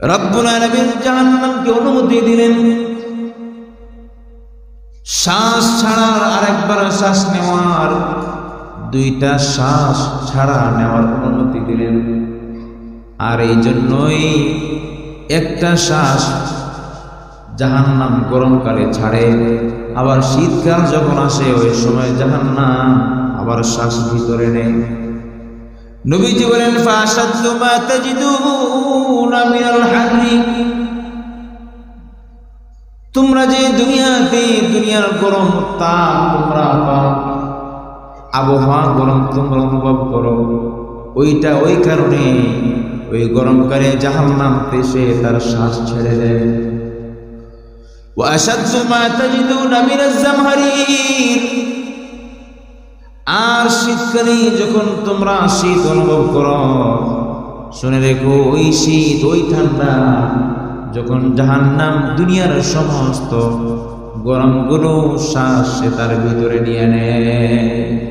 রব্বুল আলামিন জাহান্নামকে অনুমতি দিলেন শ্বাস ছাড়ার, আরেকবার শ্বাস নেওয়ার, দুইটা শ্বাস ছাড়া নেওয়ার অনুমতি দিলেন। আর এই জন্যই একটা শ্বাস জাহান্নাম গরমকালে ছাড়ে, আবার শীতকাল যখন আসে ওই সময় জাহান্নাম আবার শ্বাস ভিতরে নেয়। নবীজি বলেন ফাশাদ্দু মা তাজিদুনা মিনাল হাররি, তোমরা যে দুনিয়াতে দুনিয়ার গরম তাপ তোমরা পাও, আবহাওয়া গরম তোমরা অনুভব করো, ওইটা ওই কারণে ওই গরমকালে জাহান্নাম এসে তার শ্বাস ছেড়ে দেয়। ওয়া আশাদ্দু মা তাজিদুনা মিনাজ জামহারির, আর শীতকালে যখন তোমরা শীত অনুভব করো, শুনে রেখো ওই শীত ওই ঠান্ডা যখন জাহান্নাম দুনিয়ার সমস্ত গরমগুলো শ্বাস সে তার ভিতরে নিয়ে নেয়।